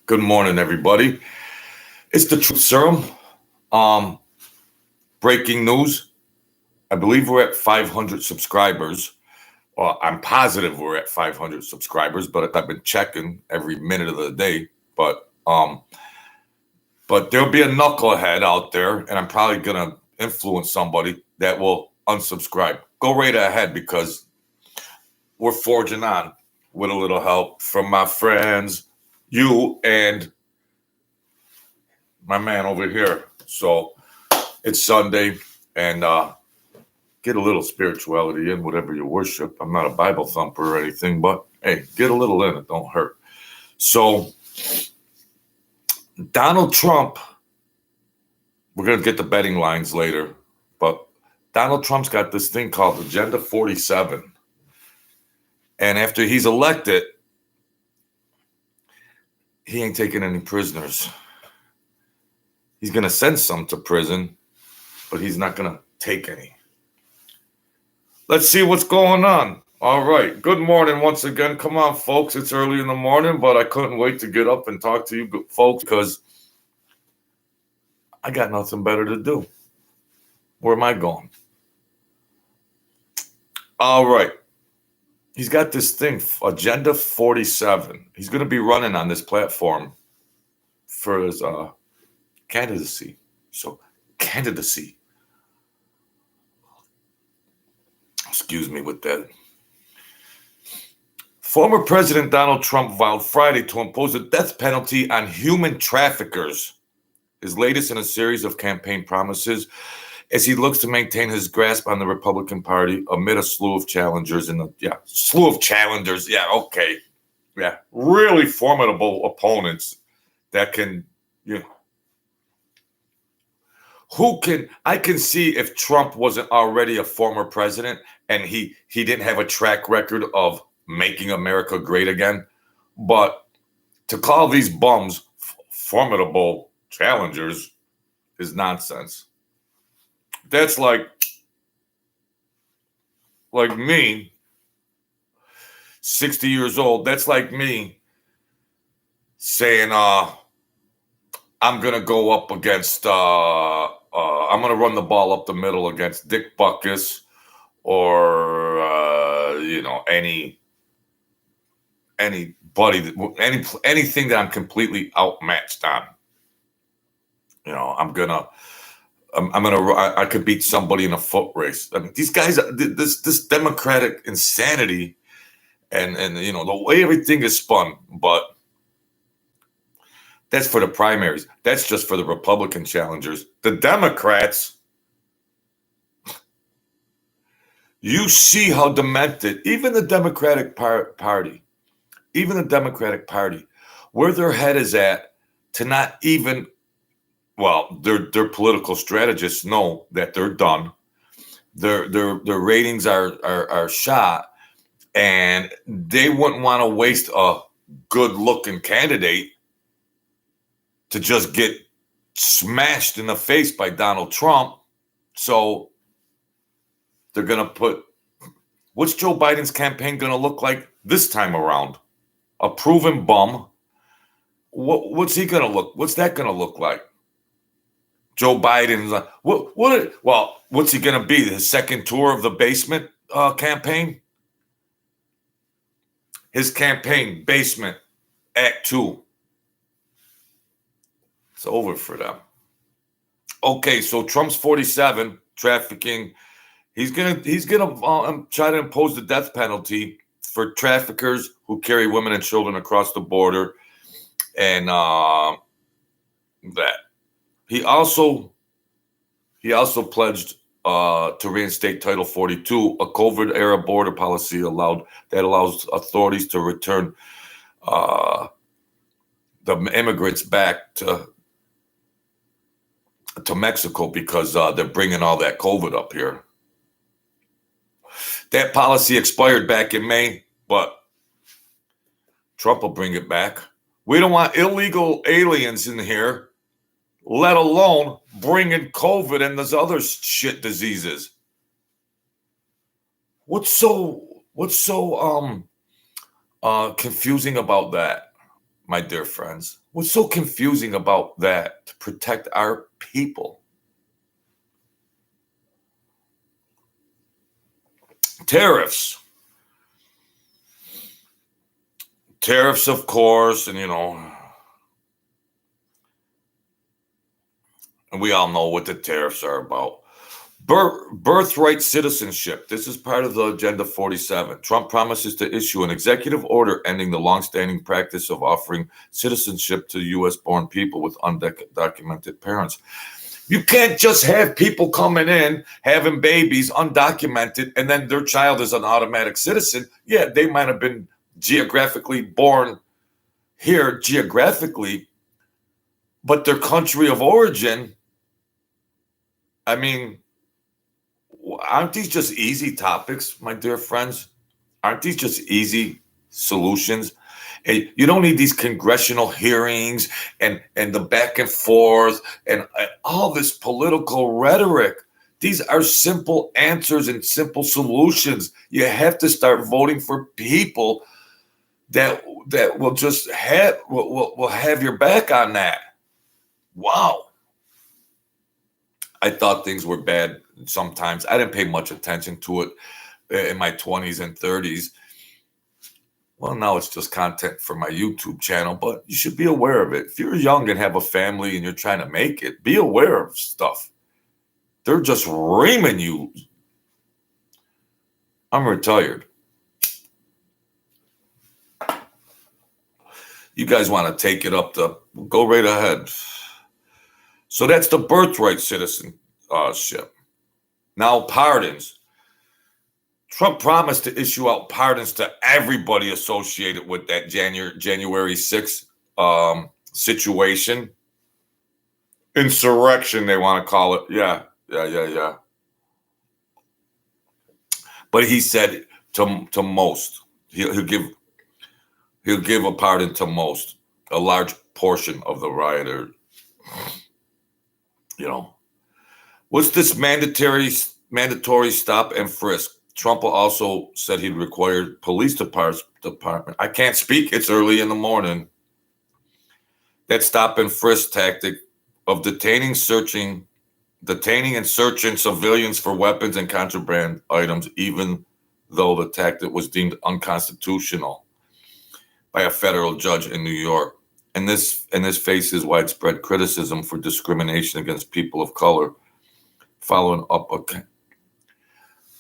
Good morning, everybody. It's the Truth Serum. Um, Breaking news. I believe we're at 500 subscribers. Well, I'm positive we're at 500 subscribers, but I've been checking every minute of the day. But there'll be a knucklehead out there, and I'm probably gonna influence somebody that will unsubscribe. Go right ahead because we're forging on with a little help from my friends, you and my man over here. So it's Sunday, and get a little spirituality in whatever you worship. I'm not a Bible thumper or anything, but hey, get a little in. It don't hurt. So Donald Trump, we're going to get the betting lines later, but Donald Trump's got this thing called Agenda 47. And after he's elected, he ain't taking any prisoners. He's going to send some to prison, but he's not going to take any. Let's see what's going on. All right. Good morning once again. Come on, folks. It's early in the morning, but I couldn't wait to get up and talk to you folks because I got nothing better to do. Where am I going? All right. He's got this thing, Agenda 47. He's going to be running on this platform for his candidacy. So, candidacy. Excuse me with that. Former President Donald Trump vowed Friday to impose a death penalty on human traffickers, his latest in a series of campaign promises, as he looks to maintain his grasp on the Republican Party amid a slew of challengers. Really formidable opponents that can, I can see if Trump wasn't already a former president and he didn't have a track record of making America great again. But to call these bums formidable challengers is nonsense. That's like me, 60 years old. That's like me saying, I'm going to go up against, I'm going to run the ball up the middle against Dick Butkus or, anything that I'm completely outmatched on. I could beat somebody in a foot race. I mean, these guys, this Democratic insanity and the way everything is spun, but that's for the primaries. That's just for the Republican challengers. The Democrats, you see how demented, even the Democratic Party, where their head is at to not even, their political strategists know that they're done. Their ratings are shot, and they wouldn't want to waste a good-looking candidate to just get smashed in the face by Donald Trump. So they're going to put, what's Joe Biden's campaign going to look like this time around? A proven bum. What's he going to look? What's that going to look like? Joe Biden's like, what's he going to be? His second tour of the basement campaign? His campaign, Basement, Act 2. It's over for them. Okay, so Trump's 47, trafficking. He's gonna try to impose the death penalty for traffickers who carry women and children across the border, and that he also pledged to reinstate Title 42, a COVID-era border policy that allows authorities to return the immigrants back to Mexico because they're bringing all that COVID up here. That policy expired back in May, but Trump will bring it back. We don't want illegal aliens in here, let alone bringing COVID and those other shit diseases. What's so confusing about that? my dear friends? What's so confusing about that to protect our people? Tariffs. Tariffs, of course, and we all know what the tariffs are about. Birthright citizenship. This is part of the Agenda 47. Trump promises to issue an executive order ending the longstanding practice of offering citizenship to U.S.-born people with undocumented parents. You can't just have people coming in, having babies, undocumented, and then their child is an automatic citizen. Yeah, they might have been geographically born here geographically, but their country of origin, I mean, aren't these just easy topics, my dear friends? Aren't these just easy solutions? And you don't need these congressional hearings and the back and forth and all this political rhetoric. These are simple answers and simple solutions. You have to start voting for people that will just will have your back on that. Wow. I thought things were bad sometimes. I didn't pay much attention to it in my 20s and 30s. Well, now it's just content for my YouTube channel, but you should be aware of it. If you're young and have a family and you're trying to make it, be aware of stuff. They're just reaming you. I'm retired. You guys want to take it up go right ahead. So that's the birthright citizenship. Now, pardons. Trump promised to issue out pardons to everybody associated with that January 6th situation. Insurrection, they want to call it. Yeah. But he said to most. He'll give a pardon to most, a large portion of the rioters. What's this mandatory stop and frisk? Trump also said he'd require police department. I can't speak. It's early in the morning. That stop and frisk tactic of detaining and searching civilians for weapons and contraband items, even though the tactic was deemed unconstitutional by a federal judge in New York. And this faces widespread criticism for discrimination against people of color. Following up, okay.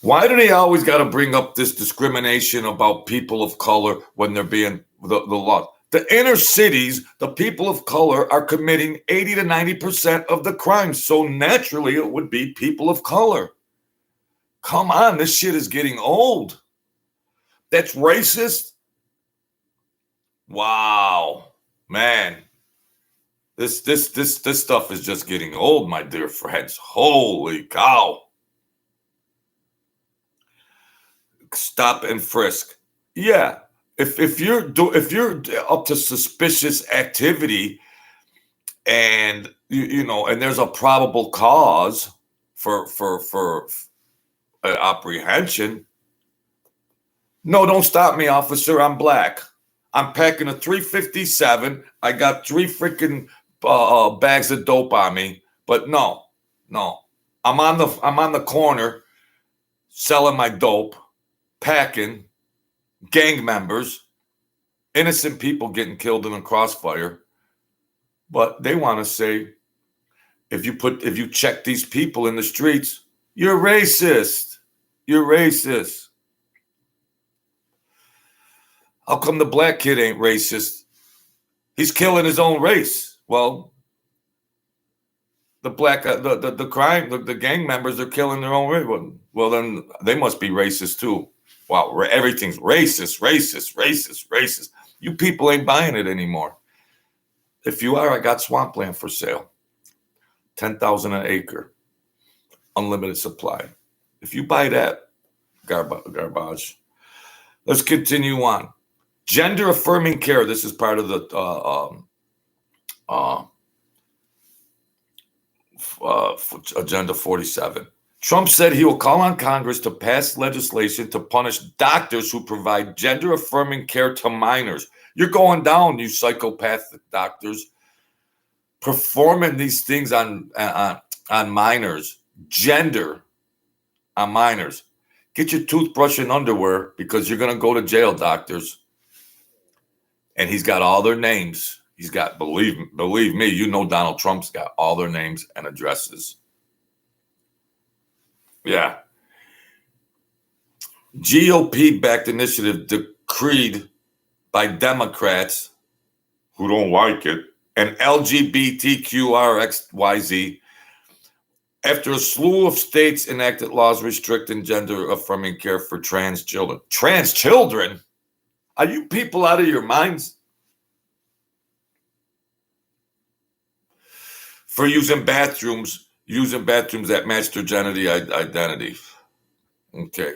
Why do they always got to bring up this discrimination about people of color when they're being the law? The inner cities, the people of color are committing 80 to 90% of the crimes. So naturally, it would be people of color. Come on, this shit is getting old. That's racist. Wow, man. This stuff is just getting old, my dear friends. Holy cow. Stop and frisk. Yeah. If you're up to suspicious activity and and there's a probable cause for apprehension, no, don't stop me, officer. I'm black. I'm packing a 357. I got 3 freaking bags of dope on me. But no. I'm on the corner selling my dope, packing, gang members, innocent people getting killed in a crossfire. But they want to say, if you check these people in the streets, you're racist. You're racist. How come the black kid ain't racist? He's killing his own race. Well, the gang members are killing their own race. Well, then they must be racist too. Wow, everything's racist. You people ain't buying it anymore. If you are, I got swampland for sale. $10,000 an acre, unlimited supply. If you buy that, garbage. Let's continue on. Gender affirming care. This is part of the Agenda 47. Trump said he will call on Congress to pass legislation to punish doctors who provide gender-affirming care to minors. You're going down, you psychopathic doctors, performing these things on minors, gender on minors. Get your toothbrush and underwear because you're going to go to jail, doctors. And he's got all their names. He's got, believe me, you know Donald Trump's got all their names and addresses. Yeah. GOP-backed initiative decreed by Democrats who don't like it and LGBTQRXYZ after a slew of states enacted laws restricting gender-affirming care for trans children. Trans children? Are you people out of your minds? For using bathrooms that match their gender identity. Okay.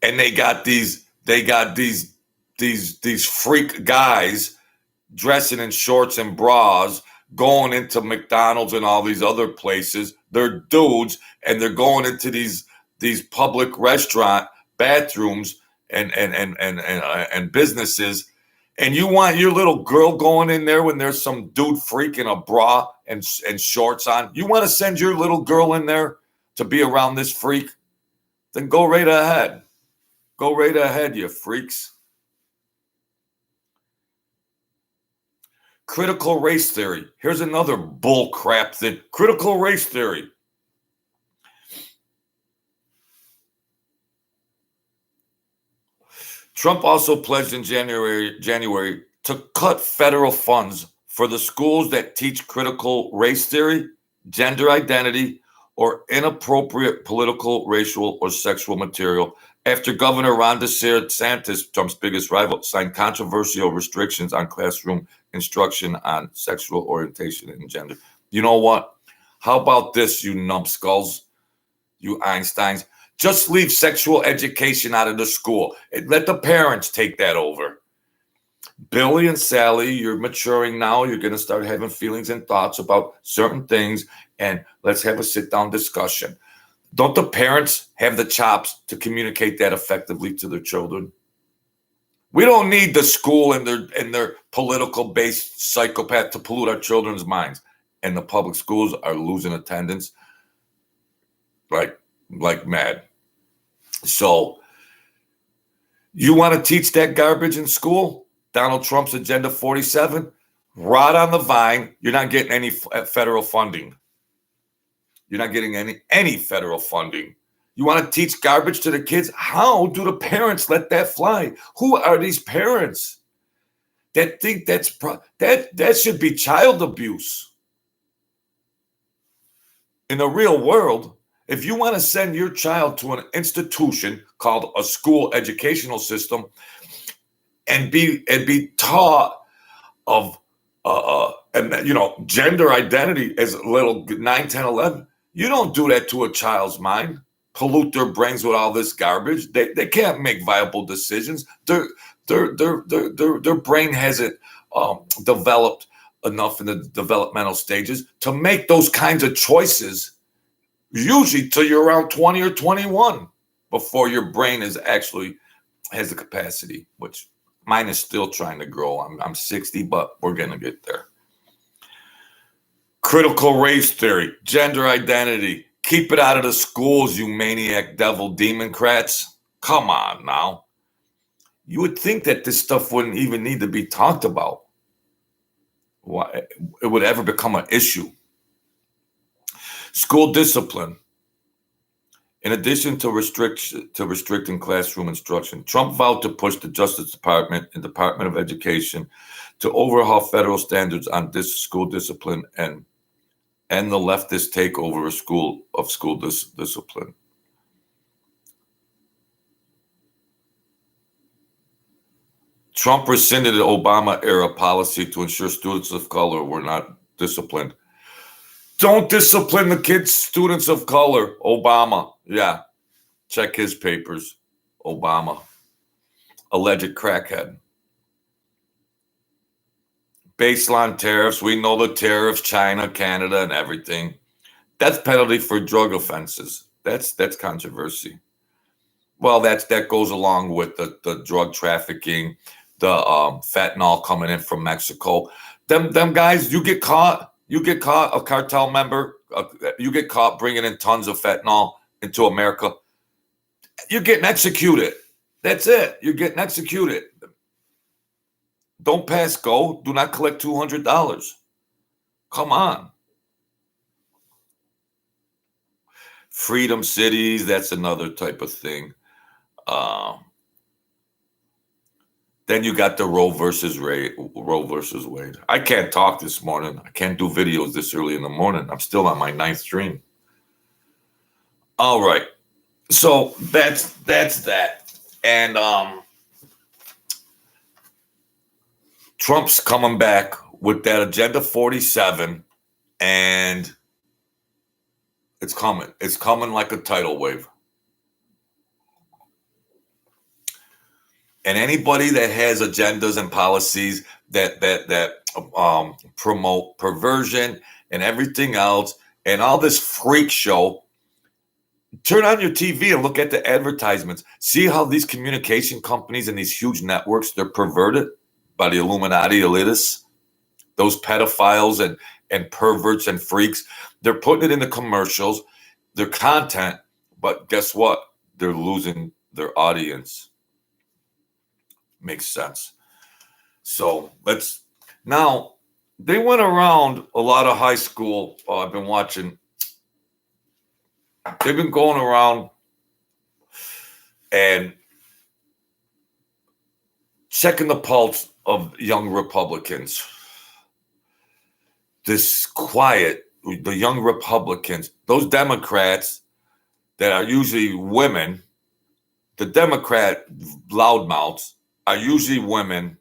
And they got these freak guys dressing in shorts and bras, going into McDonald's and all these other places. They're dudes, and they're going into these public restaurant bathrooms and businesses. And you want your little girl going in there when there's some dude freak in a bra and shorts on? You want to send your little girl in there to be around this freak? Then go right ahead. Go right ahead, you freaks. Critical race theory. Here's another bull crap thing. Critical race theory. Trump also pledged in January to cut federal funds for the schools that teach critical race theory, gender identity, or inappropriate political, racial, or sexual material after Governor Ron DeSantis, Trump's biggest rival, signed controversial restrictions on classroom instruction on sexual orientation and gender. You know what? How about this, you numbskulls, you Einsteins? Just leave sexual education out of the school. Let the parents take that over. Billy and Sally, you're maturing now. You're going to start having feelings and thoughts about certain things, and let's have a sit-down discussion. Don't the parents have the chops to communicate that effectively to their children? We don't need the school and their political-based psychopath to pollute our children's minds. And the public schools are losing attendance like mad. So you want to teach that garbage in school? Donald Trump's Agenda 47? Rot on the vine. You're not getting any federal funding. You're not getting any federal funding. You want to teach garbage to the kids? How do the parents let that fly? Who are these parents that think that should be child abuse? In the real world, if you want to send your child to an institution called a school educational system and be taught of gender identity as a little 9, 10, 11, you don't do that to a child's mind. Pollute their brains with all this garbage. They can't make viable decisions. Their brain hasn't developed enough in the developmental stages to make those kinds of choices. Usually till you're around 20 or 21 before your brain has the capacity, which mine is still trying to grow. I'm 60, but we're going to get there. Critical race theory, gender identity. Keep it out of the schools, you maniac devil democrats. Come on now. You would think that this stuff wouldn't even need to be talked about. Why it would ever become an issue. School discipline. In addition to restricting classroom instruction, Trump vowed to push the Justice Department and Department of Education to overhaul federal standards on school discipline and the leftist takeover of school discipline. Trump rescinded the Obama-era policy to ensure students of color were not disciplined. Don't discipline the kids, students of color. Obama. Yeah. Check his papers. Obama. Alleged crackhead. baseline tariffs. We know the tariffs, China, Canada, and everything. Death penalty for drug offenses. That's controversy. Well, that goes along with the drug trafficking, the fentanyl coming in from Mexico. Them guys, you get caught, a cartel member, you get caught bringing in tons of fentanyl into America. You're getting executed. That's it. You're getting executed. Don't pass go. Do not collect $200. Come on. Freedom cities, that's another type of thing. Then you got the Roe versus Wade. I can't talk this morning. I can't do videos this early in the morning. I'm still on my 9th stream. All right. So that's that. And Trump's coming back with that Agenda 47, and it's coming. It's coming like a tidal wave. And anybody that has agendas and policies that promote perversion and everything else and all this freak show, turn on your TV and look at the advertisements. See how these communication companies and these huge networks, they're perverted by the Illuminati elitists, those pedophiles and perverts and freaks. They're putting it in the commercials, their content, but guess what? They're losing their audience. Makes sense. So now they went around a lot of high school. I've been watching. They've been going around and checking the pulse of young Republicans. The young Republicans, those Democrats that are usually women, the Democrat loudmouths are usually women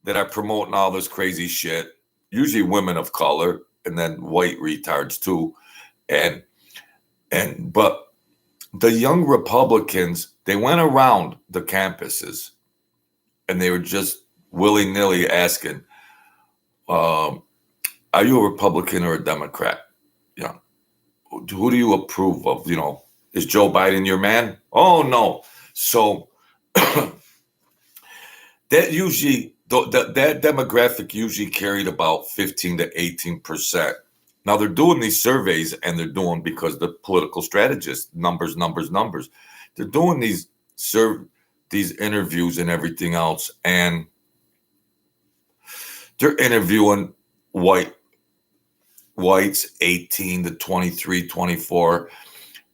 that are promoting all this crazy shit, usually women of color, and then white retards too. But the young Republicans, they went around the campuses and they were just willy-nilly asking, are you a Republican or a Democrat? Yeah. Who do you approve of? Is Joe Biden your man? Oh, no. So that usually, that demographic usually carried about 15 to 18%. Now they're doing these surveys, and they're doing, because the political strategists, numbers. They're doing these interviews and everything else, and they're interviewing whites 18 to 23, 24.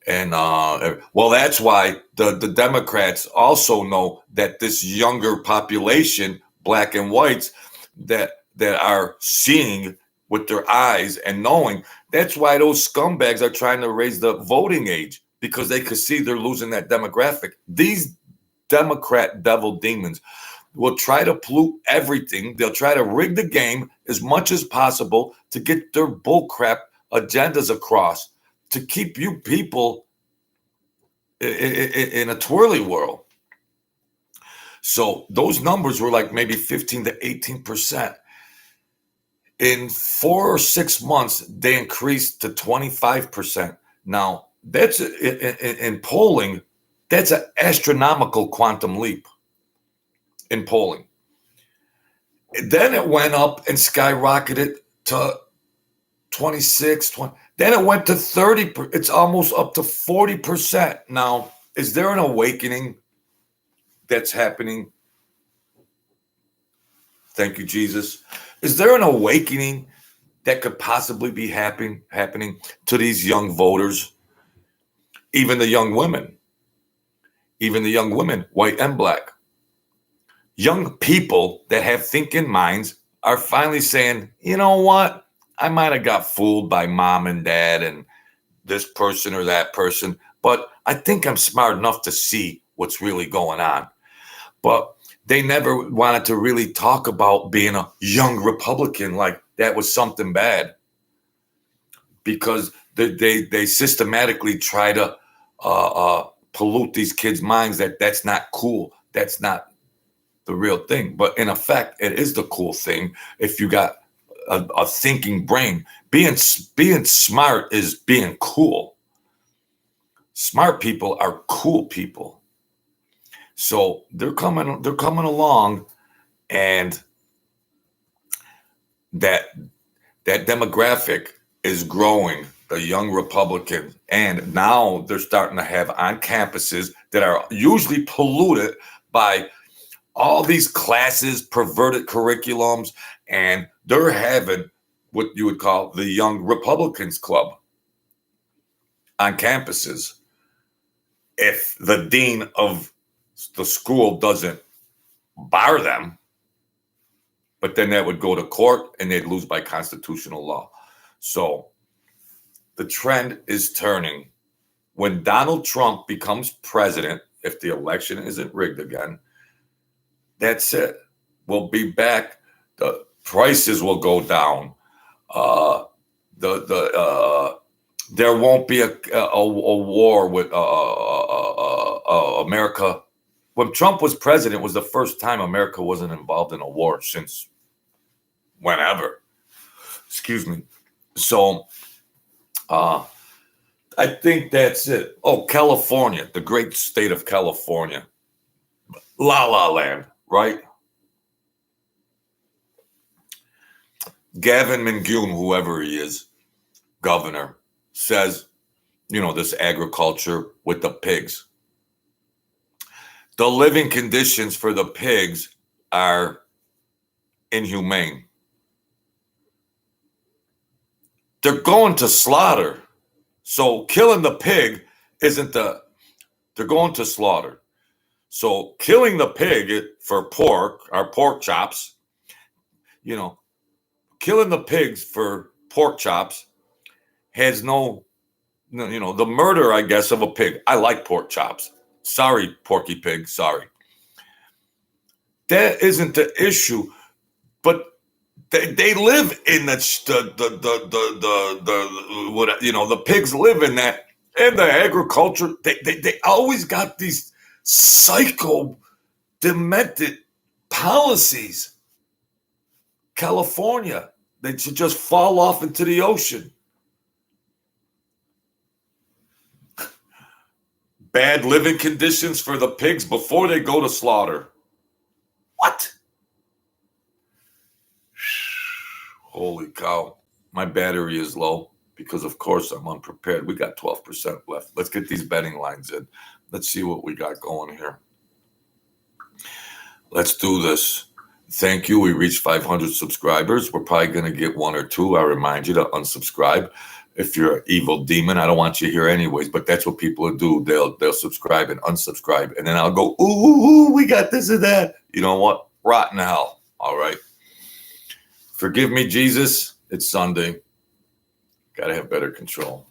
And that's why the Democrats also know that this younger population, black and whites, that are seeing with their eyes and knowing, that's why those scumbags are trying to raise the voting age, because they could see they're losing that demographic. These Democrat devil demons will try to pollute everything. They'll try to rig the game as much as possible to get their bullcrap agendas across, to keep you people in a twirly world. So those numbers were like maybe 15 to 18%. In 4 or 6 months, they increased to 25%. Now, that's in polling, that's an astronomical quantum leap in polling. Then it went up and skyrocketed to 26, 20. Then it went to 30. It's almost up to 40%. Now, is there an awakening that's happening? Thank you, Jesus. Is there an awakening that could possibly be happening to these young voters? Even the young women, white and black. Young people that have thinking minds are finally saying, you know what? I might have got fooled by mom and dad and this person or that person, but I think I'm smart enough to see what's really going on. But they never wanted to really talk about being a young Republican like that was something bad, because they systematically try to pollute these kids' minds that that's not cool. That's not the real thing. But in effect, it is the cool thing if you got a thinking brain. Being smart is being cool. Smart people are cool people. So they're coming along, and that demographic is growing, the young Republicans, and now they're starting to have on campuses that are usually polluted by all these classes, perverted curriculums, and they're having what you would call the Young Republicans Club on campuses. If the dean of the school doesn't bar them, but then that would go to court and they'd lose by constitutional law. So the trend is turning. When Donald Trump becomes president, if the election isn't rigged again, that's it. We'll be back. The prices will go down. There won't be a war with America. When Trump was president, it was the first time America wasn't involved in a war since whenever. Excuse me. So I think that's it. Oh, California, the great state of California. La La Land, right? Gavin Mangun, whoever he is, governor, says, this agriculture with the pigs. The living conditions for the pigs are inhumane. They're going to slaughter. So killing the pig they're going to slaughter. So killing the pig for pork, our pork chops, killing the pigs for pork chops has the murder, I guess, of a pig. I like pork chops. Sorry, Porky Pig. Sorry. That isn't the issue, but they live in the pigs live in that, and the agriculture. They always got these psycho, demented policies. California, they should just fall off into the ocean. Bad living conditions for the pigs before they go to slaughter. What? Holy cow. My battery is low because, of course, I'm unprepared. We got 12% left. Let's get these betting lines in. Let's see what we got going here. Let's do this. Thank you. We reached 500 subscribers. We're probably going to get one or two. I remind you to unsubscribe. If you're an evil demon, I don't want you here anyways, but that's what people do. They'll subscribe and unsubscribe, and then I'll go, ooh, we got this and that. You know what? Rotten hell. All right. Forgive me, Jesus. It's Sunday. Got to have better control.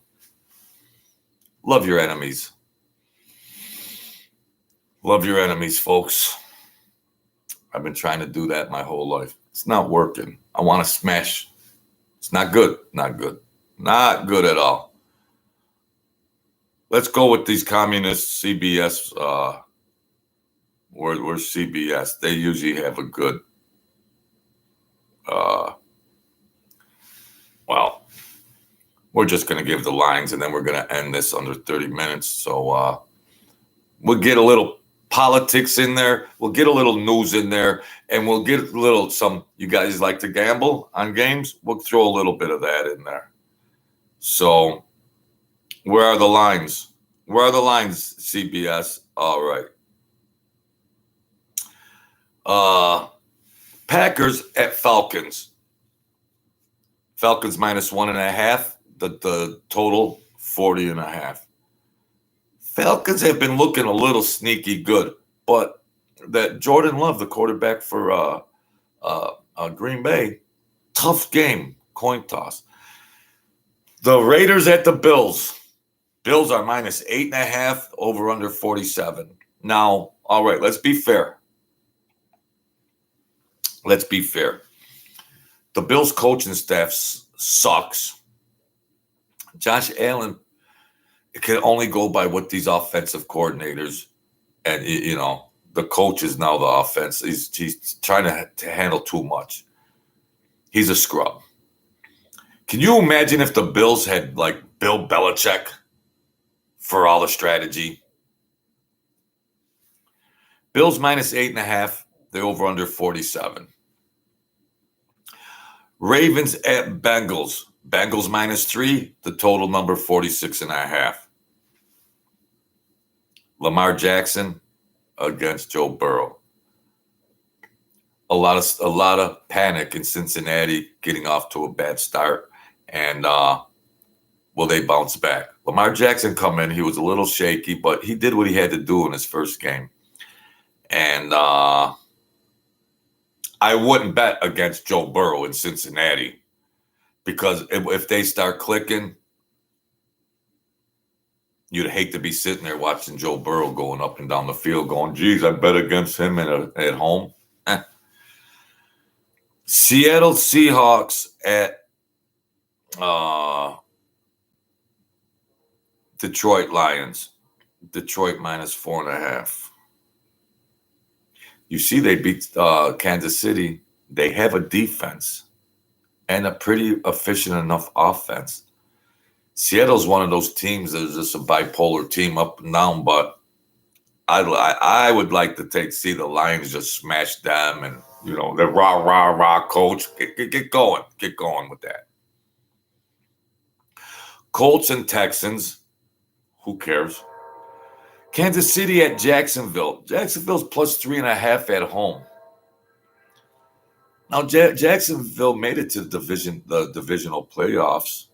Love your enemies. Love your enemies, folks. I've been trying to do that my whole life. It's not working. I want to smash. It's not good. Not good. Not good at all. Let's go with these communist CBS. Where's CBS? They usually have a good. Well, we're just going to give the lines, and then we're going to end this under 30 minutes. So we'll get a little politics in there. We'll get a little news in there, and we'll get a little some. You guys like to gamble on games? We'll throw a little bit of that in there. So, where are the lines? Where are the lines, CBS? All right. Packers at Falcons. Falcons -1.5. The total 40.5. Falcons have been looking a little sneaky good, but that Jordan Love, the quarterback for Green Bay, tough game, coin toss. The Raiders at the Bills. Bills are -8.5, over under 47. Now, all right, let's be fair. Let's be fair. The Bills coaching staff sucks. Josh Allen can only go by what these offensive coordinators and, the coach is now the offense. He's trying to handle too much. He's a scrub. Can you imagine if the Bills had like Bill Belichick for all the strategy? Bills minus 8.5. They're over under 47. Ravens at Bengals. Bengals minus 3. The total number 46.5. Lamar Jackson against Joe Burrow. A lot of panic in Cincinnati getting off to a bad start. And will they bounce back? Lamar Jackson come in. He was a little shaky, but he did what he had to do in his first game. And I wouldn't bet against Joe Burrow in Cincinnati because if they start clicking, you'd hate to be sitting there watching Joe Burrow going up and down the field going, geez, I bet against him at home. Seattle Seahawks at Detroit Lions. Detroit minus 4.5. You see, they beat Kansas City. They have a defense and a pretty efficient enough offense. Seattle's one of those teams that is just a bipolar team up and down, but I would like to see the Lions just smash them and, you know, the rah coach. Get going with that. Colts and Texans. Who cares? Kansas City at Jacksonville. Jacksonville's plus 3.5 at home. Now, Jacksonville made it to the divisional playoffs.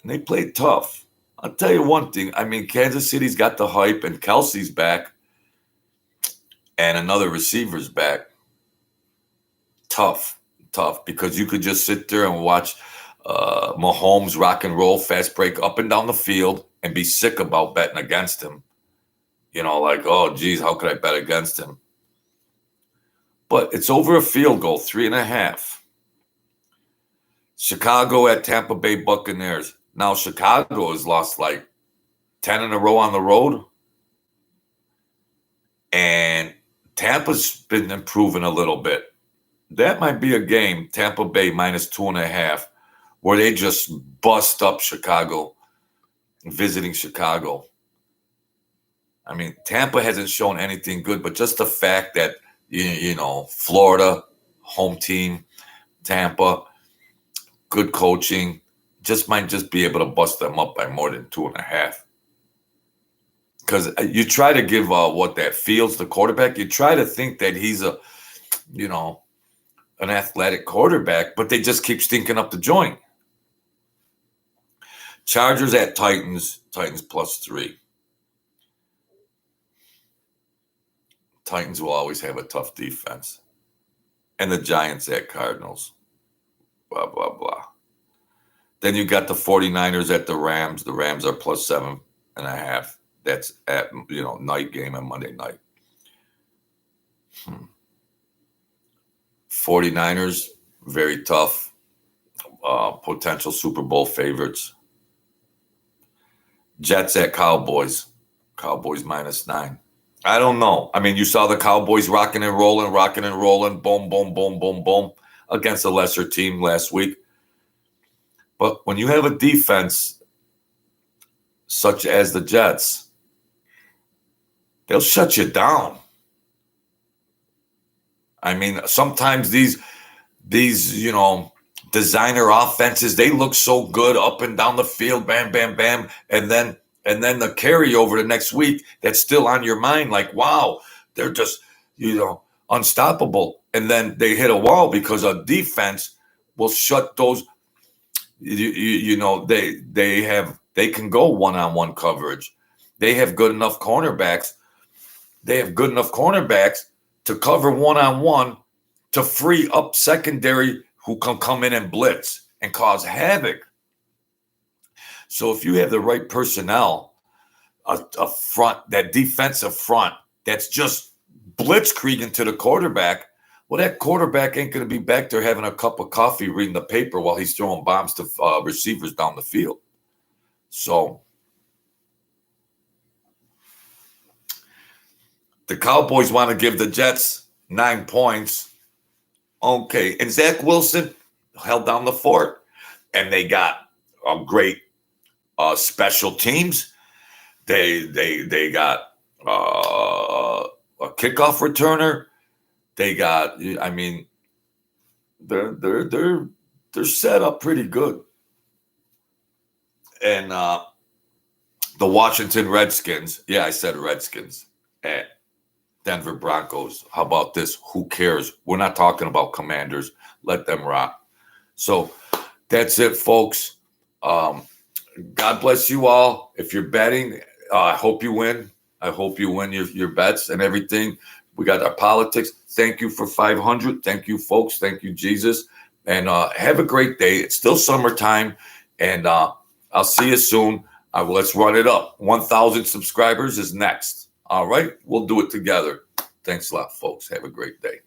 And they played tough. I'll tell you one thing. I mean, Kansas City's got the hype, and Kelsey's back, and another receiver's back. Tough, because you could just sit there and watch Mahomes rock and roll, fast break up and down the field, and be sick about betting against him. You know, like, oh, geez, how could I bet against him? But it's over a field goal, 3.5. Chicago at Tampa Bay Buccaneers. Now, Chicago has lost like 10 in a row on the road. And Tampa's been improving a little bit. That might be a game, Tampa Bay minus 2.5, where they just bust up Chicago, visiting Chicago. I mean, Tampa hasn't shown anything good, but just the fact that, you know, Florida, home team, Tampa, good coaching, might be able to bust them up by more than 2.5. Because you try to give that Fields, the quarterback, you try to think that he's an athletic quarterback, but they just keep stinking up the joint. Chargers at Titans plus 3. Titans will always have a tough defense. And the Giants at Cardinals. Blah, blah, blah. Then you got the 49ers at the Rams. The Rams are plus 7.5. That's at, night game on Monday night. 49ers, very tough. Potential Super Bowl favorites. Jets at Cowboys. Cowboys minus 9. I don't know. I mean, you saw the Cowboys rocking and rolling, boom, boom, boom, boom, boom, against a lesser team last week. But when you have a defense such as the Jets, they'll shut you down. I mean, sometimes these designer offenses, they look so good up and down the field, bam, bam, bam, and then the carryover the next week that's still on your mind, like, wow, they're just, unstoppable. And then they hit a wall because a defense will shut those. They can go one-on-one coverage. They have good enough cornerbacks. To cover one-on-one to free up secondary who can come in and blitz and cause havoc. So if you have the right personnel, a front, that defensive front that's just blitzkrieging to the quarterback, well, that quarterback ain't going to be back there having a cup of coffee reading the paper while he's throwing bombs to receivers down the field. So The Cowboys want to give the Jets 9 points. Okay. And Zach Wilson held down the fort. And they got a great special teams. They got a kickoff returner. They got, I mean, they're set up pretty good. And the Washington Redskins, yeah, I said Redskins, and Denver Broncos. How about this? Who cares? We're not talking about Commanders. Let them rock. So that's it, folks. God bless you all. If you're betting, I hope you win. I hope you win your bets and everything. We got our politics. Thank you for 500. Thank you, folks. Thank you, Jesus. And have a great day. It's still summertime. And I'll see you soon. Let's run it up. 1,000 subscribers is next. All right. We'll do it together. Thanks a lot, folks. Have a great day.